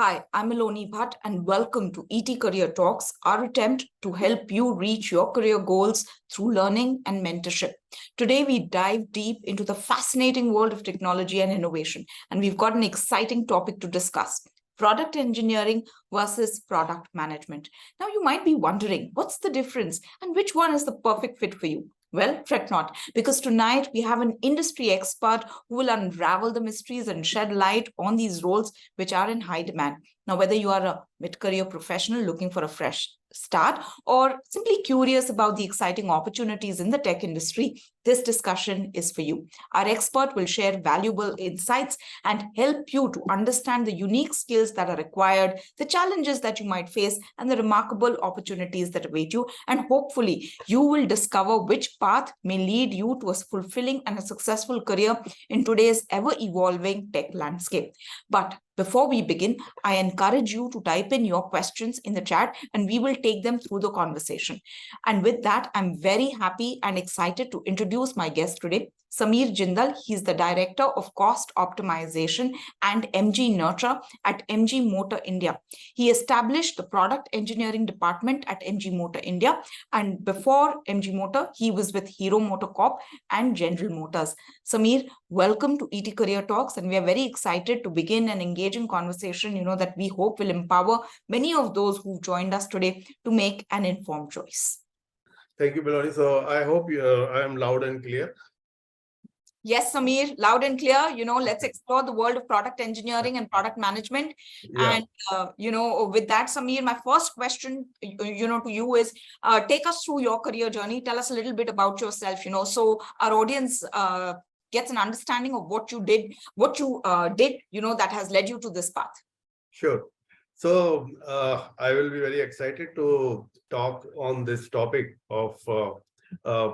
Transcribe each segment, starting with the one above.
Hi, I'm Aloni Bhatt and welcome to ET Career Talks, our attempt to help you reach your career goals through learning and mentorship. Today, we dive deep into the fascinating world of technology and innovation, and we've got an exciting topic to discuss. Product engineering versus product management. Now, you might be wondering, what's the difference and which one is the perfect fit for you? Well, fret not, because tonight we have an industry expert who will unravel the mysteries and shed light on these roles which are in high demand. Now, whether you are a mid-career professional looking for a fresh start or simply curious about the exciting opportunities in the tech industry, this discussion is for you. Our expert will share valuable insights and help you to understand the unique skills that are required, the challenges that you might face, and the remarkable opportunities that await you. And hopefully, you will discover which path may lead you to a fulfilling and a successful career in today's ever-evolving tech landscape. But before we begin, I encourage you to type in your questions in the chat and we will take them through the conversation. And with that, I'm very happy and excited to introduce my guest today, Sameer Jindal. He's the Director of Cost Optimization and MG Nurture at MG Motor India. He established the Product Engineering Department at MG Motor India. And before MG Motor, he was with Hero MotoCorp and General Motors. Sameer, welcome to ET Career Talks. And we are very excited to begin an engaging conversation, that we hope will empower many of those who've joined us today to make an informed choice. Thank you, Melanie. So I hope I am loud and clear. Yes, Sameer, loud and clear. Let's explore the world of product engineering and product management. Yeah. And, with that, Sameer, my first question, to you is, take us through your career journey. Tell us a little bit about yourself, so our audience gets an understanding of what you did, that has led you to this path. Sure. So I will be very excited to talk on this topic of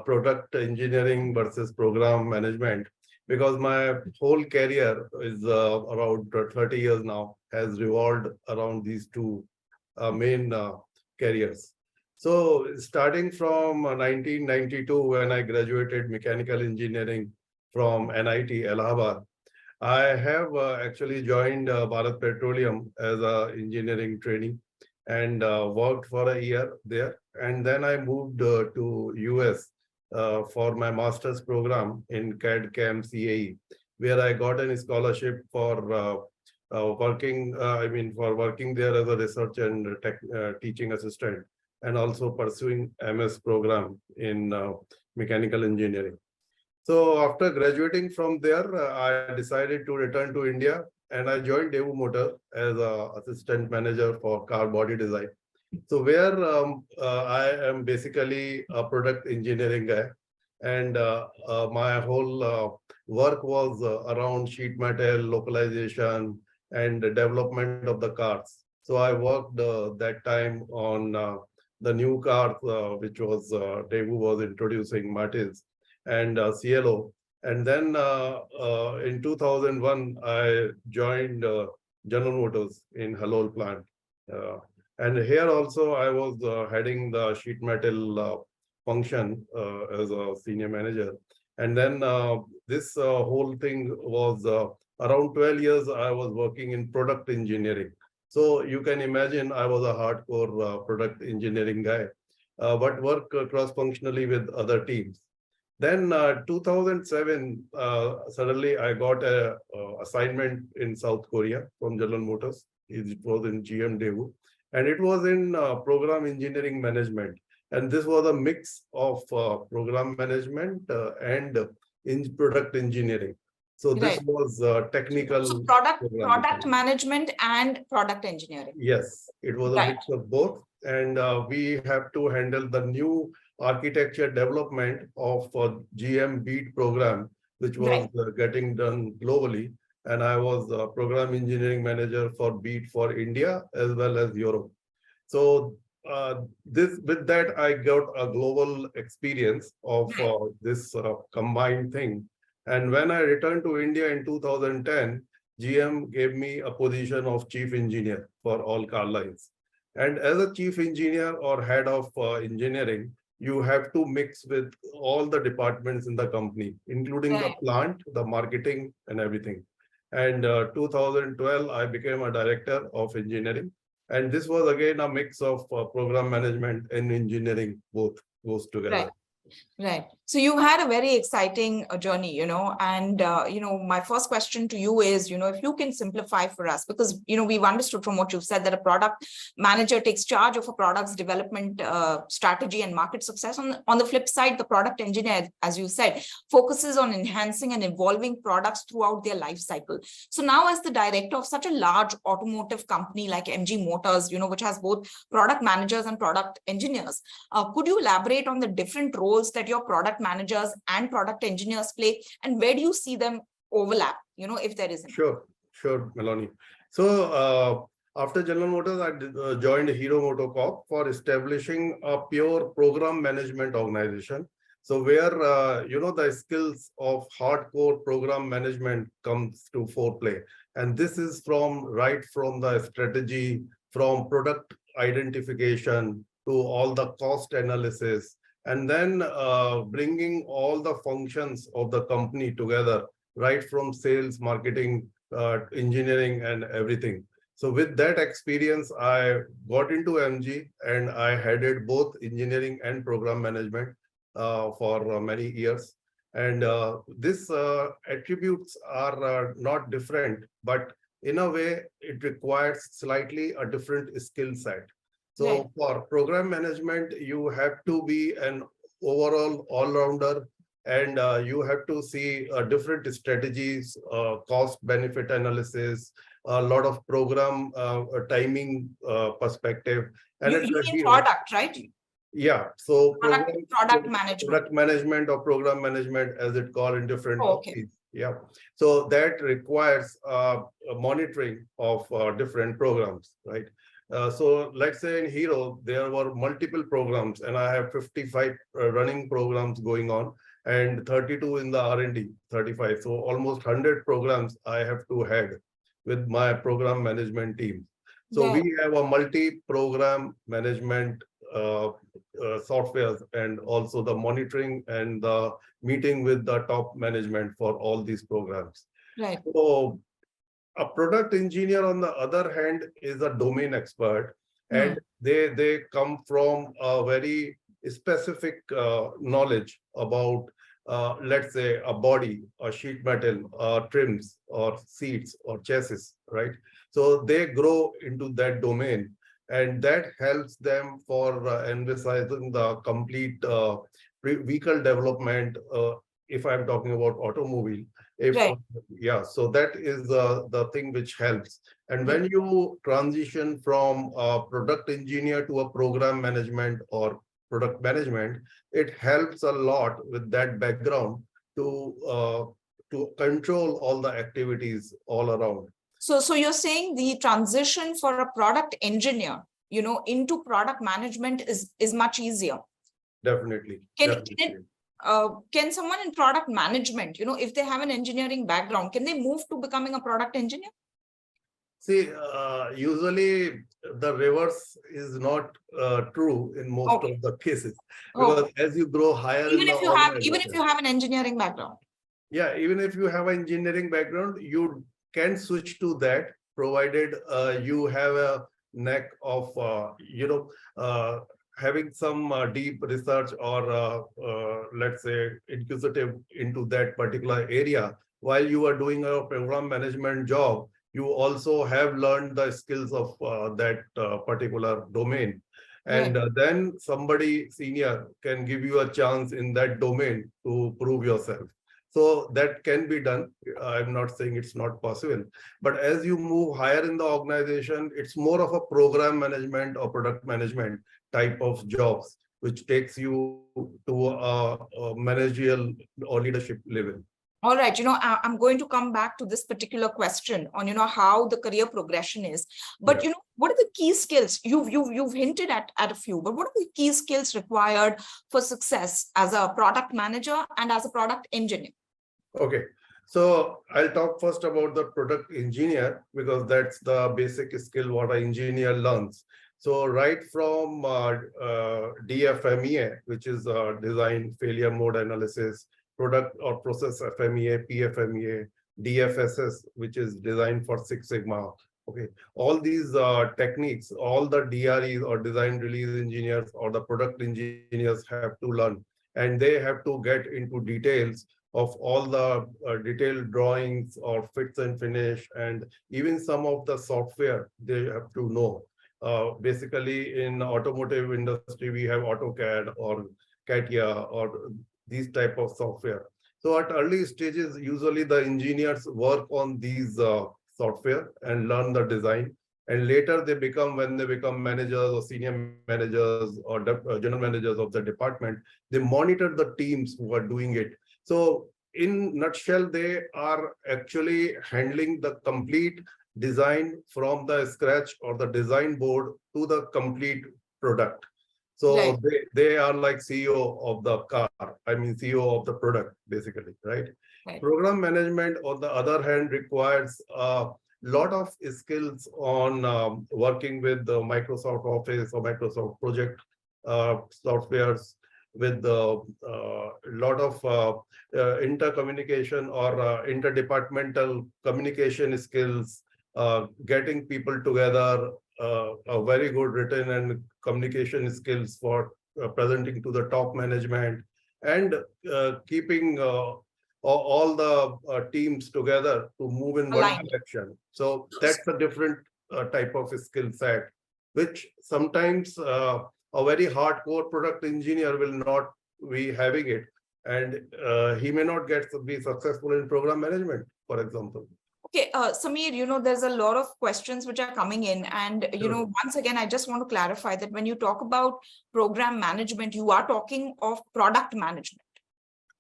product engineering versus program management, because my whole career is around 30 years now has revolved around these two main careers. So starting from 1992, when I graduated mechanical engineering from NIT Allahabad, I have actually joined Bharat Petroleum as an engineering trainee and worked for a year there. And then I moved to US for my master's program in CAD CAM CAE, where I got a scholarship for working there as a research and teaching assistant, and also pursuing MS program in mechanical engineering. So after graduating from there, I decided to return to India, and I joined Daewoo Motor as an assistant manager for car body design. So where I am basically a product engineering guy, and my whole work was around sheet metal, localization, and development of the cars. So I worked that time on the new cars, which was Daewoo was introducing, Martins and CLO. And then in 2001, I joined General Motors in Halol plant. And here also, I was heading the sheet metal function as a senior manager. And then this whole thing was around 12 years, I was working in product engineering. So you can imagine I was a hardcore product engineering guy, but work cross-functionally with other teams. Then 2007, suddenly I got a assignment in South Korea from General Motors. It was in GM Daewoo, and it was in program engineering management. And this was a mix of program management and in product engineering. So this was technical. So product management and product engineering. Yes, it was a mix of both. And we have to handle the new architecture development of GM Beat program, which was getting done globally. And I was a program engineering manager for Beat for India as well as Europe. So with that, I got a global experience of this combined thing. And when I returned to India in 2010, GM gave me a position of chief engineer for all car lines. And as a chief engineer or head of engineering, you have to mix with all the departments in the company, including the plant, the marketing, and everything. And 2012, I became a director of engineering. And this was again a mix of program management and engineering, both goes Right. together. Right. So you had a very exciting journey, and my first question to you is, if you can simplify for us, because we've understood from what you've said that a product manager takes charge of a product's development strategy and market success. On the flip side, the product engineer, as you said, focuses on enhancing and evolving products throughout their life cycle. So now, as the director of such a large automotive company like MG Motors, which has both product managers and product engineers, could you elaborate on the different roles that your product managers and product engineers play, and where do you see them overlap, if there isn't? Sure, Melanie. So after General Motors, I joined Hero MotoCorp for establishing a pure program management organization. So where the skills of hardcore program management comes to foreplay, and this is from the strategy, from product identification to all the cost analysis, and then bringing all the functions of the company together, right from sales, marketing, engineering, and everything. So with that experience, I got into MG and I headed both engineering and program management for many years. And these attributes are not different, but in a way, it requires slightly a different skill set. Right. So for program management, you have to be an overall all-rounder, and you have to see different strategies, cost benefit analysis, a lot of program timing perspective. And You at you the mean hero, product, right? yeah, so Product management. product management or program management, as it called in different Oh, okay. companies. Yeah, so that requires a monitoring of different programs, right? So let's say in Hero, there were multiple programs, and I have 55 running programs going on, and 32 in the R&D, 35. So almost 100 programs I have to head with my program management team. So Yeah. we have a multi-program management softwares, and also the monitoring and the meeting with the top management for all these programs. Right. So a product engineer, on the other hand, is a domain expert, Hmm. and they come from a very specific knowledge about, let's say, a body, a sheet metal, trims, or seats, or chassis, right? So they grow into that domain, and that helps them for emphasizing the complete vehicle development. If I'm talking about automobile, if Right. yeah, so that is the thing which helps. And Yeah. when you transition from a product engineer to a program management or product management, it helps a lot with that background to control all the activities all around. So you're saying the transition for a product engineer, into product management is much easier. Definitely, Can definitely. can someone in product management, if they have an engineering background, can they move to becoming a product engineer? See, usually the reverse is not true in most Okay. of the cases, because Okay. as you grow higher in the Even if you organization, have an engineering background. yeah, even if you have an engineering background, you can switch to that, provided you have a knack of, having some deep research, or let's say inquisitive into that particular area. While you are doing a program management job, you also have learned the skills of that particular domain. Right. And then somebody senior can give you a chance in that domain to prove yourself. So that can be done. I'm not saying it's not possible, but as you move higher in the organization, it's more of a program management or product management type of jobs, which takes you to a managerial or leadership level. All right, I'm going to come back to this particular question on, how the career progression is. But, Yeah. what are the key skills? You've hinted at a few, but what are the key skills required for success as a product manager and as a product engineer? Okay. So I'll talk first about the product engineer, because that's the basic skill what an engineer learns. So right from DFMEA, which is design failure mode analysis, product or process FMEA, PFMEA, DFSS, which is designed for Six Sigma. Okay, all these techniques, all the DREs or design release engineers or the product engineers have to learn, and they have to get into details of all the detailed drawings or fits and finish, and even some of the software they have to know. Basically, in automotive industry, we have AutoCAD or CATIA or these type of software. So at early stages, usually the engineers work on these software and learn the design. And later they become, when they become managers or senior managers or general managers of the department, they monitor the teams who are doing it. So in nutshell, they are actually handling the complete design from the scratch or the design board to the complete product. Right. So they are like CEO of the car, I mean CEO of the product, basically, right? Right. Program management, on the other hand, requires a lot of skills on working with the Microsoft Office or Microsoft project softwares, with a lot of intercommunication or interdepartmental communication skills, getting people together, a very good written and communication skills for presenting to the top management, and keeping all the teams together to move in one Aligned. direction. So that's a different type of skill set, which sometimes a very hardcore product engineer will not be having it, and he may not be successful in program management, for example. Okay, Sameer, there's a lot of questions which are coming in. And, Sure. once again, I just want to clarify that when you talk about program management, you are talking of product management.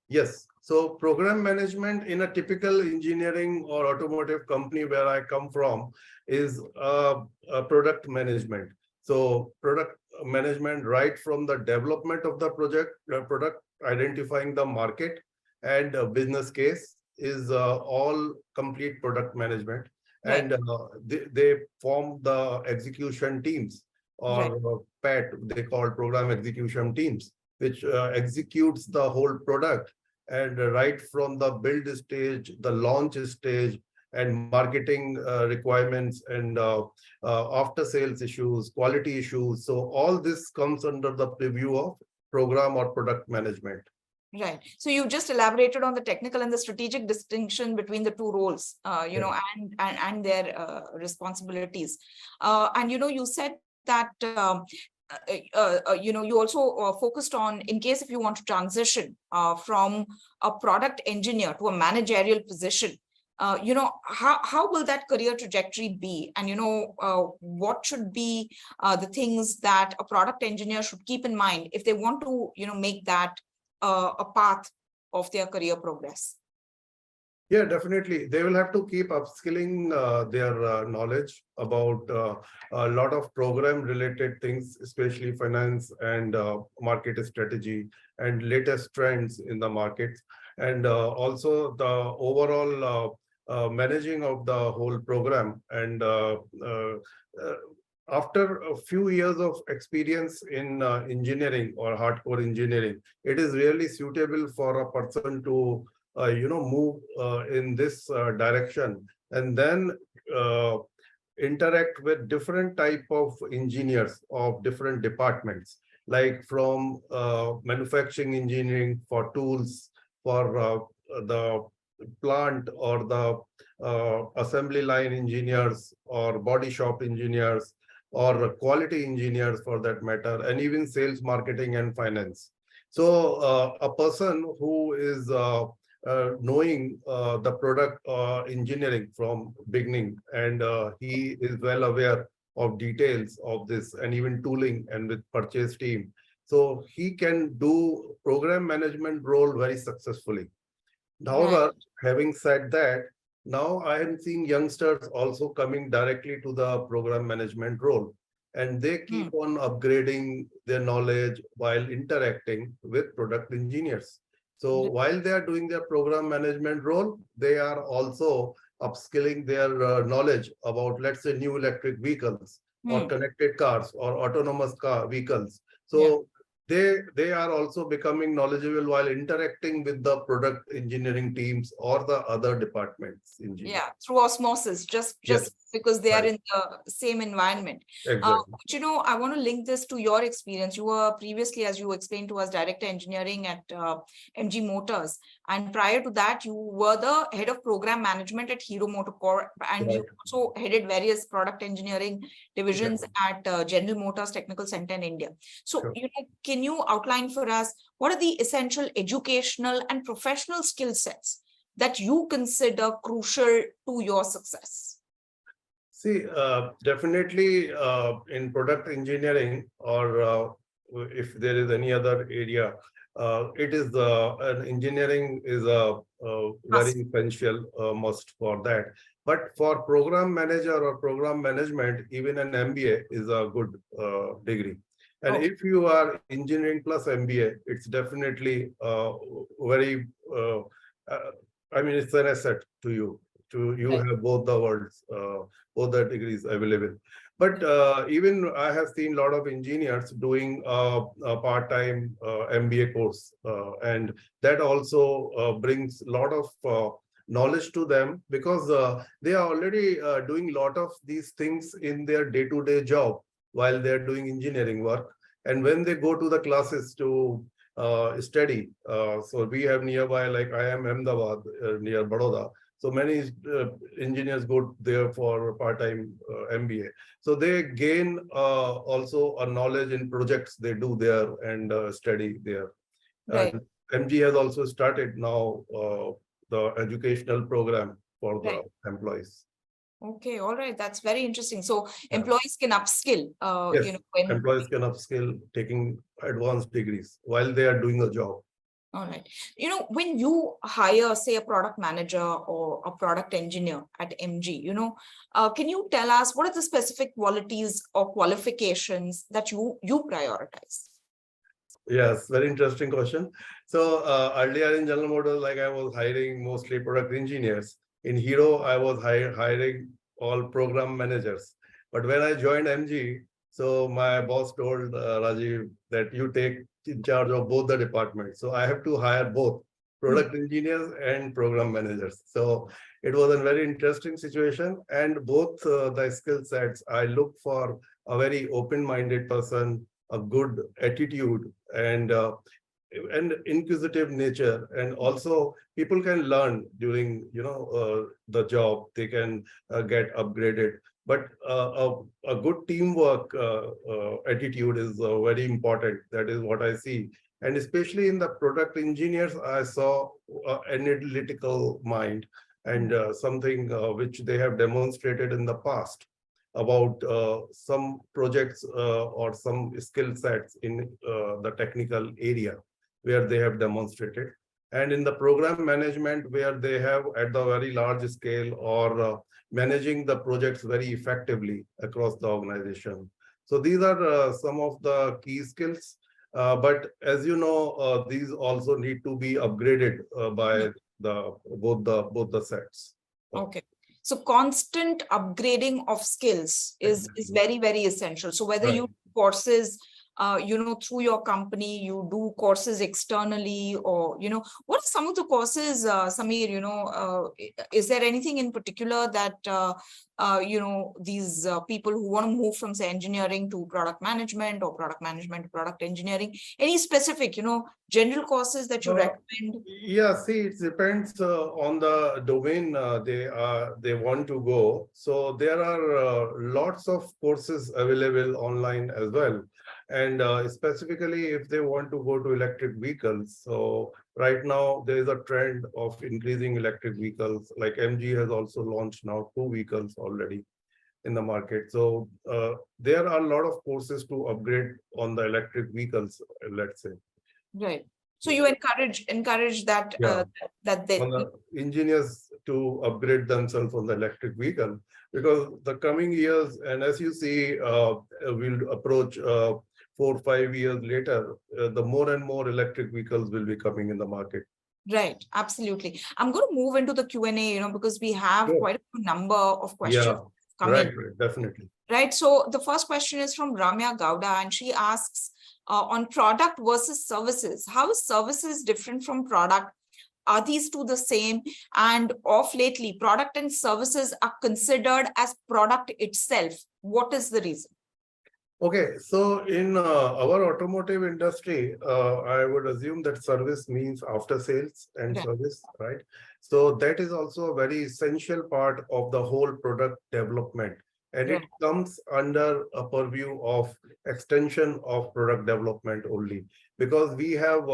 Yes. So program management in a typical engineering or automotive company where I come from is a product management. So product management right from the development of the product, identifying the market and business case is all complete product management. Right. And they form the execution teams, Right. or PAT, they call program execution teams, which executes the whole product, and right from the build stage, the launch stage, and marketing requirements, and after sales issues, quality issues. So all this comes under the preview of program or product management. Right. So you just elaborated on the technical and the strategic distinction between the two roles, Yeah. and their responsibilities. And you said that you also focused on, in case if you want to transition from a product engineer to a managerial position, how will that career trajectory be? And what should be the things that a product engineer should keep in mind if they want to make that a path of their career progress? Yeah, definitely. They will have to keep upskilling their knowledge about a lot of program related things, especially finance and market strategy and latest trends in the market. And also the overall managing of the whole program. And after a few years of experience in engineering or hardcore engineering, it is really suitable for a person to move in this direction, and then uh, interact with different type of engineers of different departments, like from manufacturing engineering for tools, for the plant, or the assembly line engineers, or body shop engineers, or quality engineers for that matter, and even sales, marketing, and finance. So a person who is knowing the product engineering from beginning, and he is well aware of details of this, and even tooling, and with purchase team, so he can do program management role very successfully. Right. However, having said that, now I am seeing youngsters also coming directly to the program management role, and they Hmm. keep on upgrading their knowledge while interacting with product engineers. So while they are doing their program management role, they are also upskilling their knowledge about, let's say, new electric vehicles, or Hmm. connected cars, or autonomous car vehicles. Yeah. So they are also becoming knowledgeable while interacting with the product engineering teams or the other departments. Yeah, through osmosis, just Yes, because they are right, in the same environment. exactly. But I want to link this to your experience. You were previously, as you explained to us, director engineering at MG Motors, and prior to that, you were the head of program management at Hero MotoCorp, and you Right. also headed various product engineering Yeah, divisions at General Motors Technical Center in India. So, sure. can you outline for us what are the essential educational and professional skill sets that you consider crucial to your success? See, definitely in product engineering, or if there is any other area, it is an engineering is a very Must. essential must for that. But for program manager or program management, even an MBA is a good degree. And Okay, if you are engineering plus MBA, it's definitely very, uh, I mean, it's an asset to you. You right, have both the worlds. Both the degrees available. But even I have seen a lot of engineers doing a part-time MBA course, and that also brings a lot of knowledge to them, because they are already doing a lot of these things in their day-to-day job while they're doing engineering work. And when they go to the classes to study, so we have nearby, like I am Ahmedabad, near Baroda. So many engineers go there for part-time MBA. So they gain also a knowledge in projects they do there and study there. right, And MG has also started now the educational program for right. the employees. Okay, all right. That's very interesting. So Yeah. employees can upskill, Yes, when. employees can upskill taking advanced degrees while they are doing a job. All right. When you hire, say, a product manager or a product engineer at MG, can you tell us what are the specific qualities or qualifications that you prioritize? Yes, very interesting question. So earlier in General Motors, like I was hiring mostly product engineers. In Hero, I was hiring all program managers. But when I joined MG, so my boss told Rajiv that you take in charge of both the departments. So I have to hire both Hmm. product engineers and program managers. So it was a very interesting situation. And both the skill sets, I look for a very open-minded person, a good attitude, and inquisitive nature, and also people can learn during the job. They can get upgraded, but a good teamwork attitude is very important. That is what I see. And especially in the product engineers, I saw an analytical mind, and something which they have demonstrated in the past about some projects or some skill sets in the technical area where they have demonstrated, and in the program management where they have at the very large scale, or managing the projects very effectively across the organization. So these are some of the key skills, but as you know, these also need to be upgraded by both the sets. Okay. So constant upgrading of skills is Exactly. very, very essential. So whether Right. you do courses, through your company, you do courses externally, or, what are some of the courses, Sameer, is there anything in particular that, these people who want to move from, say, engineering to product management, or product management to product engineering, any specific, general courses that you Uh, recommend? Yeah, see, it depends on the domain they want to go. So there are lots of courses available online as well, and specifically if they want to go to electric vehicles. So right now there is a trend of increasing electric vehicles. Like MG has also launched now 2 vehicles already in the market. So there are a lot of courses to upgrade on the electric vehicles, let's say. Right. So you encourage that Yeah. that they. On the engineers to upgrade themselves on the electric vehicle, because the coming years, and as you see, we'll approach 4 or 5 years later, the more and more electric vehicles will be coming in the market. Right, absolutely. I'm going to move into the Q&A, because we have Sure. quite a number of questions Yeah, come in. right, definitely. Right. So the first question is from Ramya Gowda, and she asks, on product versus services. How is services different from product? Are these two the same? And of lately, product and services are considered as product itself. What is the reason? Okay, so in our automotive industry, I would assume that service means after sales and Right. service, right? So that is also a very essential part of the whole product development. And it Right. comes under a purview of extension of product development only, because we have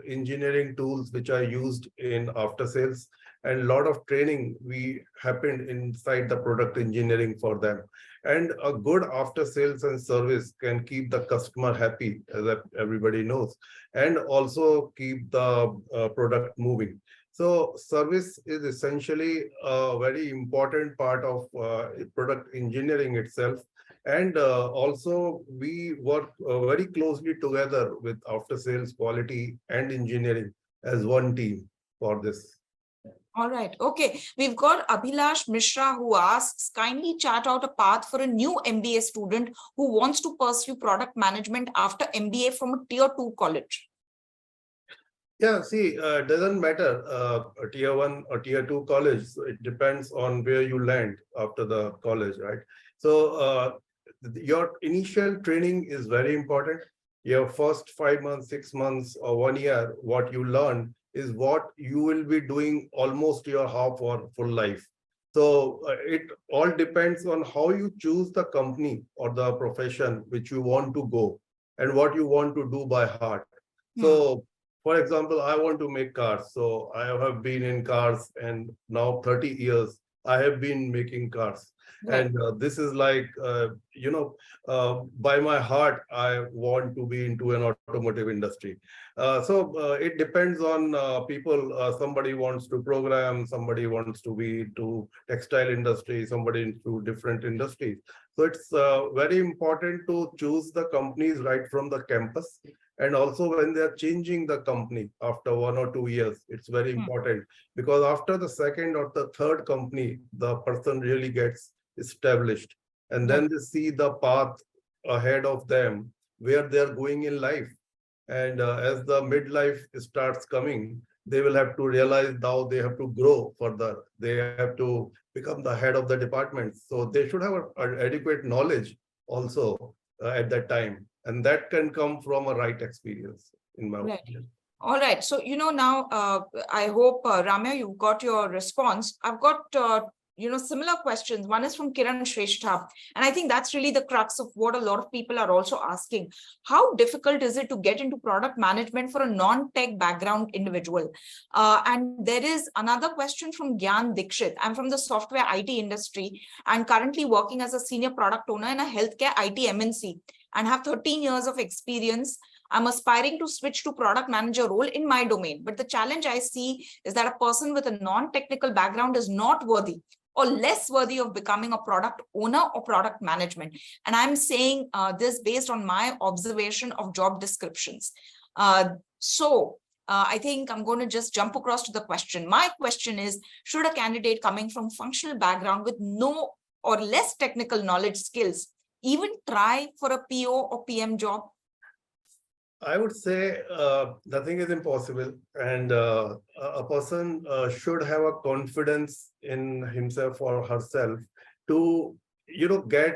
engineering tools which are used in after sales, and a lot of training we happened inside the product engineering for them. And a good after sales and service can keep the customer happy, as everybody knows, and also keep the product moving. So service is essentially a very important part of product engineering itself. And also we work very closely together with after sales, quality and engineering as one team for this. All right. Okay. We've got Abhilash Mishra who asks, kindly chart out a path for a new MBA student who wants to pursue product management after MBA from a tier 2 college. Yeah, see, it doesn't matter a tier one or tier two college. So it depends on where you land after the college, right? So your initial training is very important. Your first 5 months, 6 months, or 1 year, what you learn is what you will be doing almost your half or full life. So it all depends on how you choose the company or the profession which you want to go and what you want to do by heart. Hmm. So for example, I want to make cars. So I have been in cars, and now 30 years I have been making cars. Right. And this is like, by my heart, I want to be into an automotive industry. So it depends on people. Somebody wants to program, somebody wants to be to textile industry, somebody into different industries. So it's very important to choose the companies right from the campus. And also when they are changing the company after 1 or 2 years, it's very Hmm. important, because after the second or the third company, the person really gets established, and Right. then they see the path ahead of them where they're going in life. And as the midlife starts coming, they will have to realize now they have to grow further. They have to become the head of the department. So they should have adequate knowledge also at that time. And that can come from a right experience, in my Right. opinion. All right. So, now I hope, Ramya, you got your response. I've got, similar questions. One is from Kiran Shrestha. And I think that's really the crux of what a lot of people are also asking. How difficult is it to get into product management for a non-tech background individual? And there is another question from Gyan Dikshit. I'm from the software IT industry and currently working as a senior product owner in a healthcare IT MNC and have 13 years of experience. I'm aspiring to switch to product manager role in my domain. But the challenge I see is that a person with a non-technical background is not worthy or less worthy of becoming a product owner or product management. And I'm saying this based on my observation of job descriptions. I think I'm going to just jump across to the question. My question is, should a candidate coming from functional background with no or less technical knowledge skills even try for a PO or PM job? I would say nothing is impossible, and a person should have a confidence in himself or herself to, get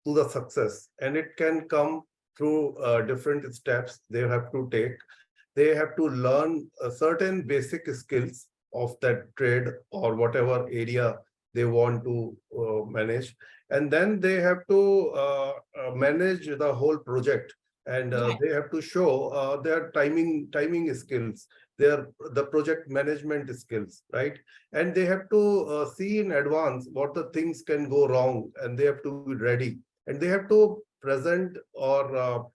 to the success, and it can come through different steps they have to take. They have to learn certain basic skills of that trade or whatever area they want to manage, and then they have to manage the whole project, and Right. they have to show their timing skills, their the project management skills, right? And they have to see in advance what the things can go wrong, and they have to be ready, and they have to present or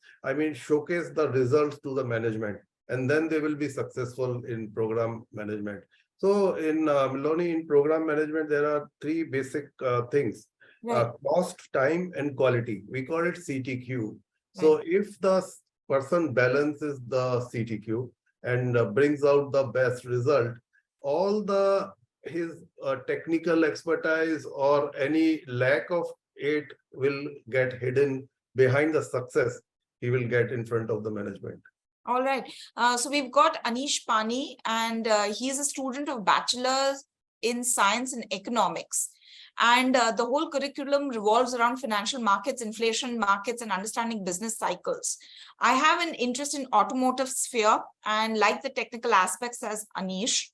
showcase the results to the management, and then they will be successful in program management. So in Miloni, in program management, there are three basic things: Right. cost, time, and quality. We call it CTQ. Right. So if the person balances the CTQ and brings out the best result, all the his technical expertise or any lack of it will get hidden behind the success. he will get in front of the management. All right. So we've got Anish Pani, and he is a student of Bachelor's in Science and Economics. And the whole curriculum revolves around financial markets, inflation markets, and understanding business cycles. I have an interest in automotive sphere and like the technical aspects as Anish.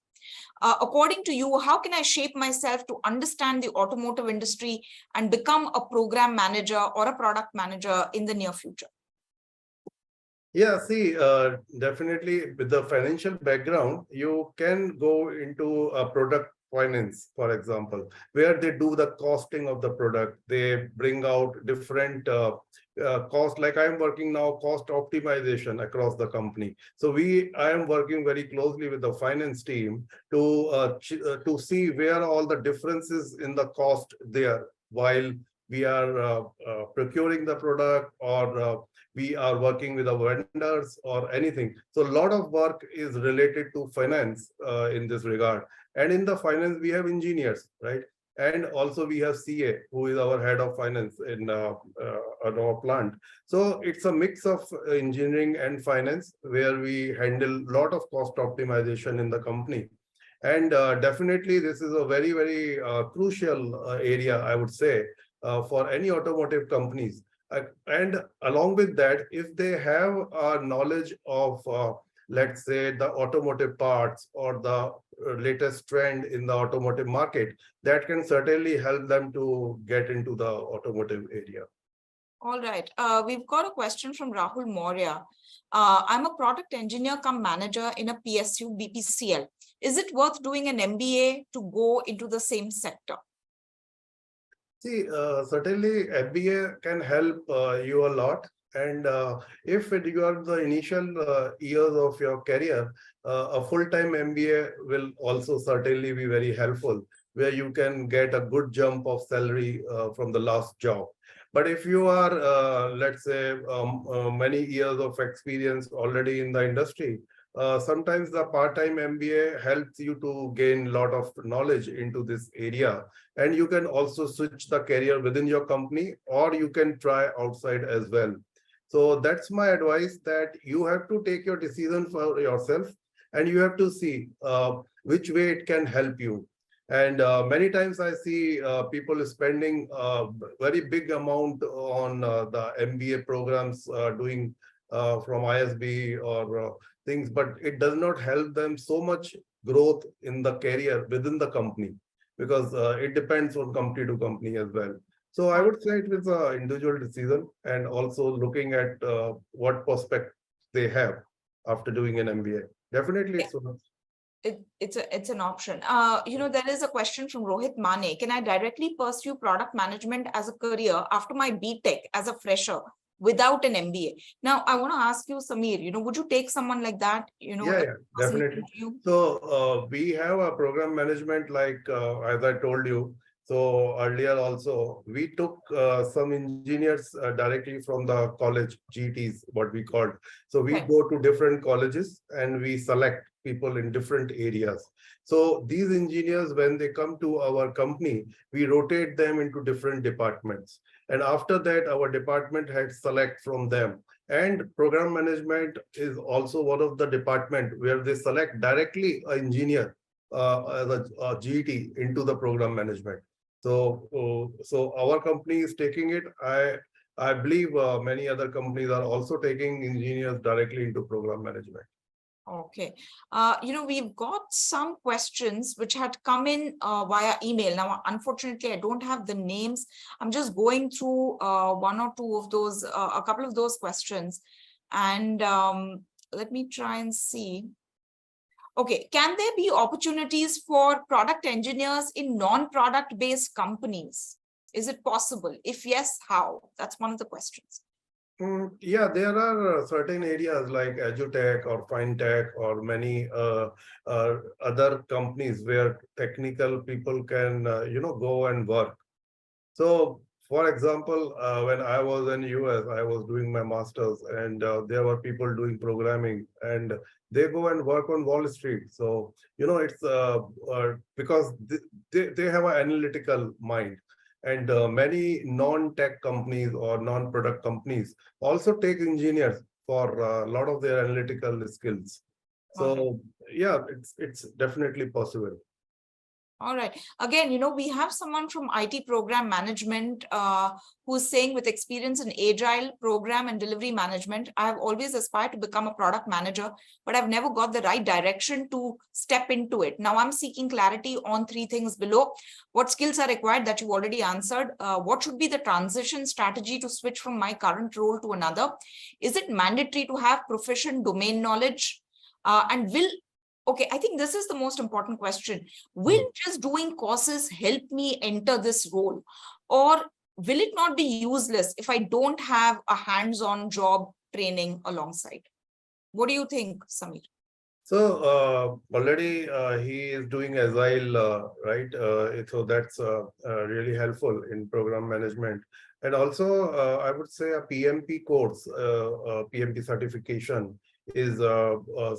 According to you, how can I shape myself to understand the automotive industry and become a program manager or a product manager in the near future? Yeah, see, definitely with the financial background, you can go into a product finance, for example, where they do the costing of the product. They bring out different cost, like I'm working now, cost optimization across the company. So I am working very closely with the finance team to see where all the differences in the cost there while we are procuring the product, or we are working with our vendors or anything. So a lot of work is related to finance in this regard. And in the finance, we have engineers, right? And also we have CA, who is our head of finance in our plant. So it's a mix of engineering and finance where we handle a lot of cost optimization in the company. And definitely this is a very, very crucial area, I would say, for any automotive companies. And along with that, if they have a knowledge of, let's say, the automotive parts or the latest trend in the automotive market, that can certainly help them to get into the automotive area. All right. We've got a question from Rahul Maurya. I'm a product engineer come manager in a PSU BPCL. Is it worth doing an MBA to go into the same sector? See, certainly MBA can help you a lot. And if you are the initial years of your career, a full-time MBA will also certainly be very helpful, where you can get a good jump of salary from the last job. But if you are, let's say, many years of experience already in the industry, sometimes the part-time MBA helps you to gain a lot of knowledge into this area. And you can also switch the career within your company, or you can try outside as well. So that's my advice, that you have to take your decision for yourself, and you have to see which way it can help you. And many times I see people spending a very big amount on the MBA programs, doing from ISB or things, but it does not help them so much growth in the career within the company, because it depends on company to company as well. So I would say it is an individual decision, and also looking at what prospect they have after doing an MBA. Definitely, It's an option. There is a question from Rohit Mane. Can I directly pursue product management as a career after my BTech as a fresher without an MBA? Now, I want to ask you, Sameer, would you take someone like that? Yeah, definitely. So we have a program management, like as I told you. So earlier also, we took some engineers directly from the college, GTs, what we called. So we go to different colleges and we select people in different areas. So these engineers, when they come to our company, we rotate them into different departments. And after that, our department heads select from them. And program management is also one of the department where they select directly an engineer as a GT into the program management. So our company is taking it. I believe many other companies are also taking engineers directly into program management. Okay. We've got some questions which had come in via email. Now, unfortunately, I don't have the names. I'm just going through one or two of those, a couple of those questions. And let me try and see. Okay. Can there be opportunities for product engineers in non-product based companies? Is it possible? If yes, how? That's one of the questions. Yeah, there are certain areas like edutech or fintech or many other companies where technical people can, go and work. So, for example, when I was in US, I was doing my master's, and there were people doing programming, and they go and work on Wall Street. So, it's because they have an analytical mind. And many non-tech companies or non-product companies also take engineers for a lot of their analytical skills. All right. So yeah, it's definitely possible. All right. Again, we have someone from IT program management who's saying with experience in agile program and delivery management, I have always aspired to become a product manager, but I've never got the right direction to step into it. Now I'm seeking clarity on three things below. What skills are required that you already answered? What should be the transition strategy to switch from my current role to another? Is it mandatory to have proficient domain knowledge? Okay, I think this is the most important question. Will just doing courses help me enter this role? Or will it not be useless if I don't have a hands-on job training alongside? What do you think, Sameer? So already he is doing agile, right? So that's really helpful in program management. And also, I would say a PMP course, PMP certification is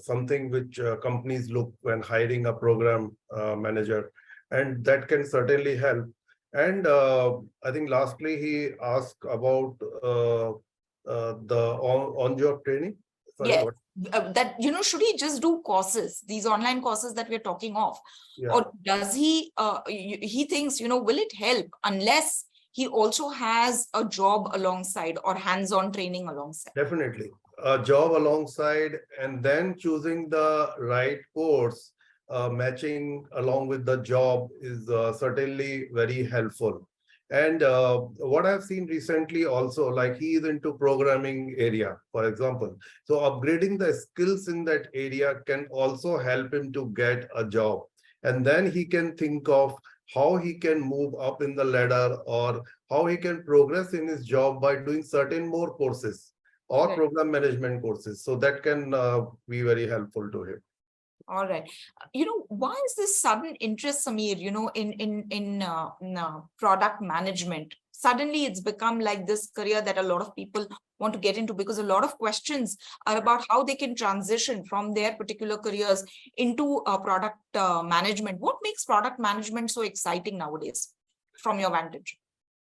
something which companies look when hiring a program manager, and that can certainly help. And I think lastly, he asked about the on-job training. Sorry, Yeah, what? that, should he just do courses, these online courses that we're talking of? Yeah. Or does he thinks, will it help unless he also has a job alongside or hands-on training alongside? Definitely. A job alongside and then choosing the right course, matching along with the job is certainly very helpful. And what I've seen recently also, like he is into programming area, for example. So upgrading the skills in that area can also help him to get a job. And then he can think of how he can move up in the ladder or how he can progress in his job by doing certain more courses or Right. program management courses. So that can be very helpful to him. All right. Why is this sudden interest, Sameer, in product management? Suddenly it's become like this career that a lot of people want to get into, because a lot of questions are about how they can transition from their particular careers into product management. What makes product management so exciting nowadays from your vantage?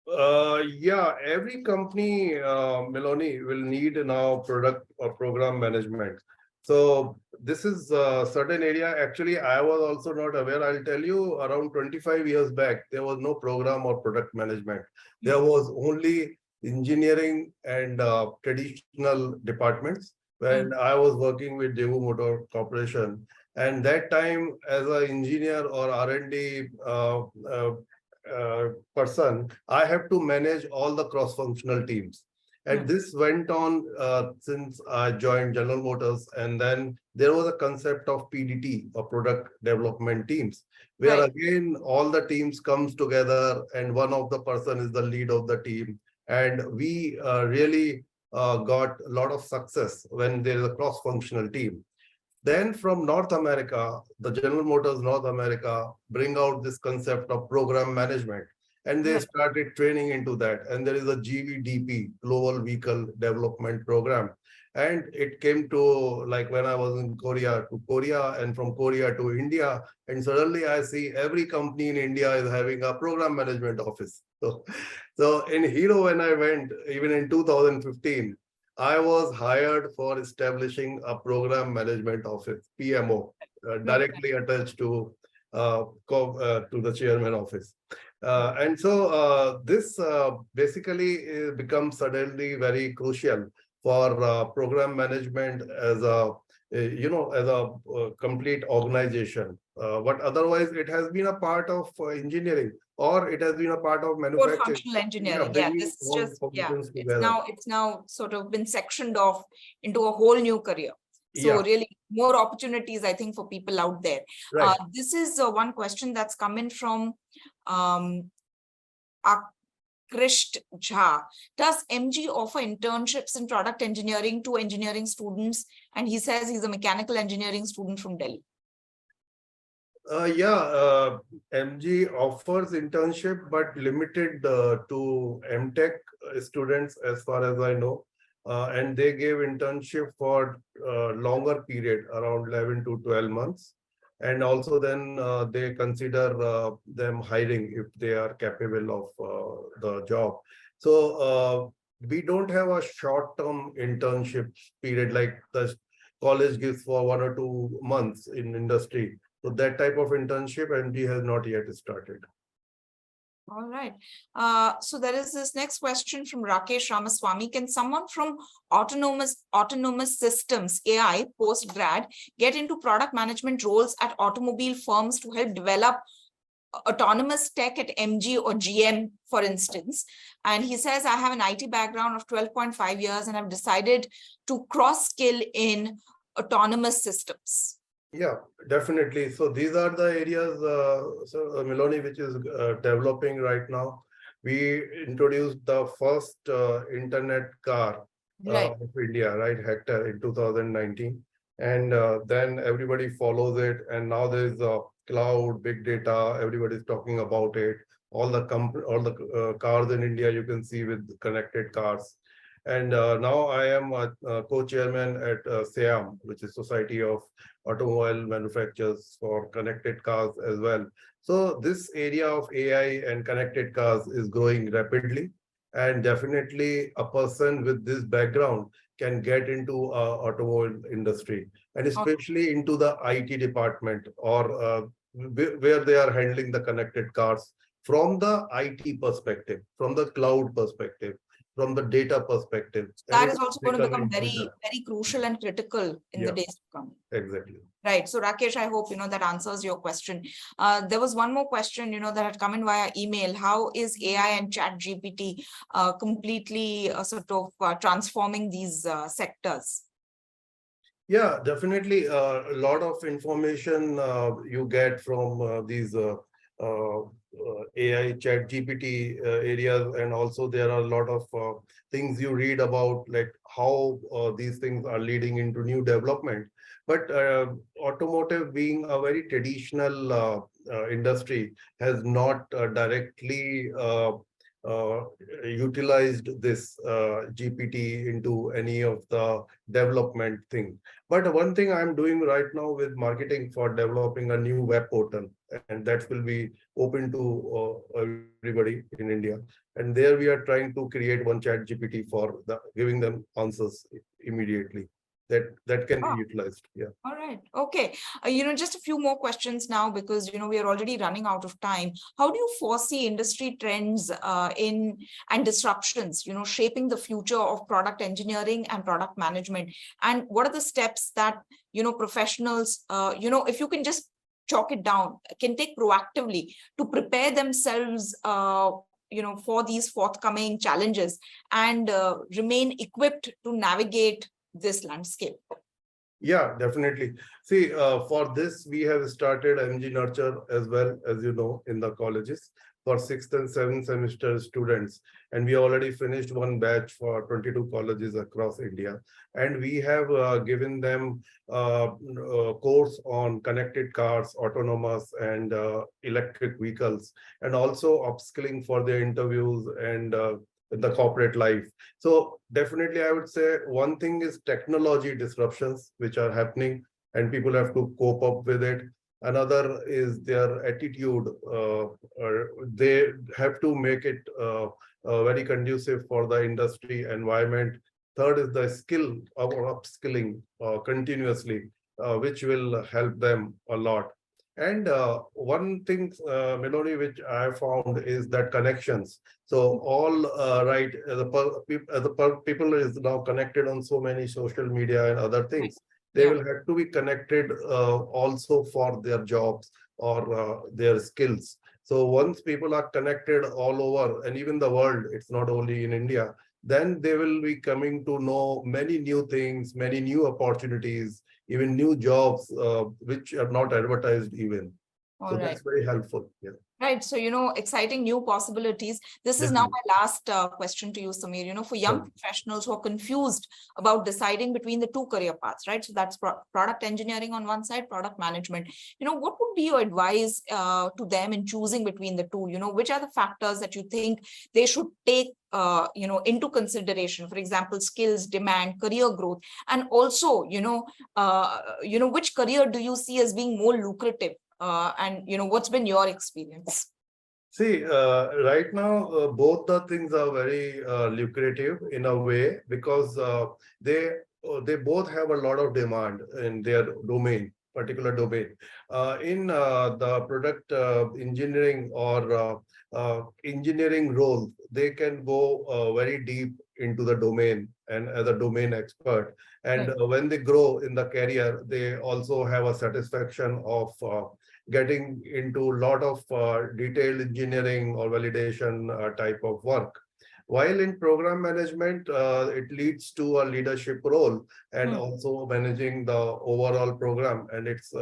Yeah, every company, Meloni, will need now product or program management. So this is a certain area. Actually, I was also not aware. I'll tell you, around 25 years back, there was no program or product management. There was only engineering and traditional departments. When I was working with Daewoo Motor Corporation, and that time as an engineer or R&D person, I have to manage all the cross-functional teams. And this went on since I joined General Motors. And then there was a concept of PDT, or product development teams, where Right. again, all the teams comes together and one of the person is the lead of the team. And we really got a lot of success when there is a cross-functional team. Then from North America, the General Motors North America bring out this concept of program management, and they Right. started training into that. And there is a GVDP, Global Vehicle Development Program. And it came to, like when I was in Korea, to Korea, and from Korea to India. And suddenly I see every company in India is having a program management office. So in Hero, when I went, even in 2015, I was hired for establishing a program management office, PMO, Okay. directly attached to the chairman office. And so this basically becomes suddenly very crucial for program management as a complete organization. But otherwise, it has been a part of engineering, or it has been a part of Core manufacturing. functional Yeah, engineering. Yeah, bringing this is all just, yeah, functions it's together. now sort of been sectioned off into a whole new career. So Yeah, really more opportunities, I think, for people out there. right. This is one question that's come in from um, Krisht Jha. Does MG offer internships in product engineering to engineering students? And he says he's a mechanical engineering student from Delhi. Yeah, MG offers internship, but limited to MTech students, as far as I know. And they gave internship for longer period, around 11 to 12 months. and also then they consider them hiring if they are capable of the job. So we don't have a short-term internship period like the college gives for 1 or 2 months in industry. So that type of internship MD has not yet started. All right. So there is this next question from Rakesh Ramaswamy. Can someone from autonomous systems AI post grad get into product management roles at automobile firms to help develop autonomous tech at MG or GM, for instance? And he says, I have an IT background of 12.5 years and I've decided to cross skill in autonomous systems. Yeah, definitely. So these are the areas, Miloni, which is developing right now. We introduced the first internet car Right. of India, right, Hector, in 2019. And then everybody follows it. And now there's cloud, big data, everybody's talking about it. All the cars in India you can see with connected cars. And now I am a co-chairman at SIAM, which is Society of Automobile Manufacturers for Connected Cars as well. So this area of AI and connected cars is growing rapidly. And definitely a person with this background can get into automobile industry, and especially into the IT department, or where they are handling the connected cars from the IT perspective, from the cloud perspective, from the data perspective. And That it is also is going to become becoming very, bigger. very crucial and critical in the Yeah, days to come. exactly. Right. So Rakesh, I hope, that answers your question. There was one more question, that had come in via email. How is AI and chat GPT completely sort of transforming these sectors? Yeah, definitely. A lot of information you get from these AI chat GPT areas, and also there are a lot of things you read about, like how these things are leading into new development. But automotive, being a very traditional industry, has not directly uh, utilized this GPT into any of the development thing. But one thing I'm doing right now with marketing for developing a new web portal, and that will be open to everybody in India. And there we are trying to create one chat GPT for giving them answers immediately. That can be Oh, utilized. Yeah. all right. Okay. Just a few more questions now, because, we are already running out of time. How do you foresee industry trends and disruptions, shaping the future of product engineering and product management? And what are the steps that, professionals, if you can just chalk it down, can take proactively to prepare themselves, for these forthcoming challenges and remain equipped to navigate this landscape? Yeah, definitely. See, for this, we have started MG Nurture as well, as you know, in the colleges for 6th and 7th semester students. And we already finished one batch for 22 colleges across India. And we have given them course on connected cars, autonomous and electric vehicles, and also upskilling for their interviews and the corporate life. So definitely, I would say one thing is technology disruptions which are happening, and people have to cope up with it. Another is their attitude. They have to make it very conducive for the industry environment. Third is the skill or upskilling continuously, which will help them a lot. And one thing, Melody, which I found is that connections. So all right, people is now connected on so many social media and other things. They Yeah. will have to be connected also for their jobs or their skills. So once people are connected all over, and even the world, it's not only in India, then they will be coming to know many new things, many new opportunities, even new jobs which are not advertised even. All So right. that's very helpful. Yeah. Right. So, exciting new possibilities. This is now Definitely. my last question to you, Sameer. For young Sure. professionals who are confused about deciding between the two career paths, right? So that's product engineering on one side, product management. What would be your advice to them in choosing between the two? Which are the factors that you think they should take, into consideration? For example, skills, demand, career growth, and also, which career do you see as being more lucrative? And what's been your experience? See, right now, both the things are very lucrative in a way because they both have a lot of demand in their domain, particular domain. In the product engineering or engineering role, they can go very deep into the domain and as a domain expert. And Right. when they grow in the career, they also have a satisfaction of getting into a lot of detailed engineering or validation type of work. While in program management, it leads to a leadership role and Hmm. also managing the overall program, and it's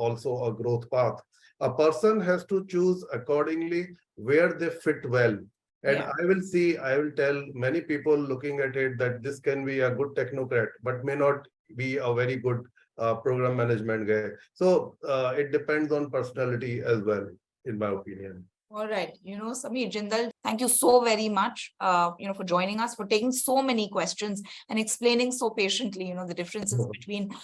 also a growth path. A person has to choose accordingly where they fit well. And Yeah. I will tell many people looking at it that this can be a good technocrat, but may not be a very good program management guy. So it depends on personality as well, in my opinion. All right. Sameer Jindal, thank you so very much, for joining us, for taking so many questions and explaining so patiently, the differences between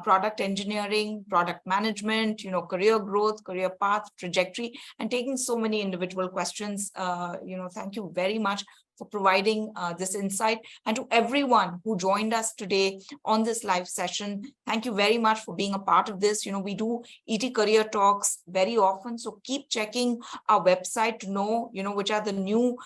product engineering, product management, career growth, career path, trajectory, and taking so many individual questions. Thank you very much for providing this insight. And to everyone who joined us today on this live session, thank you very much for being a part of this. We do ET Career Talks very often, so keep checking our website to know, which are the new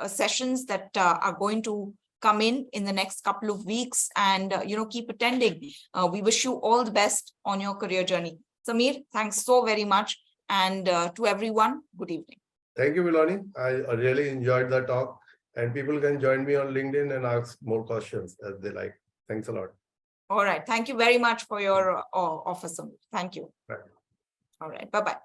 sessions that are going to come in the next couple of weeks, and keep attending. We wish you all the best on your career journey. Sameer, thanks so very much, and to everyone, good evening. Thank you, Milani. I really enjoyed the talk, and people can join me on LinkedIn and ask more questions as they like. Thanks a lot. All right. Thank you very much for your offer, Sameer. Thank you. Bye. All right. Bye-bye.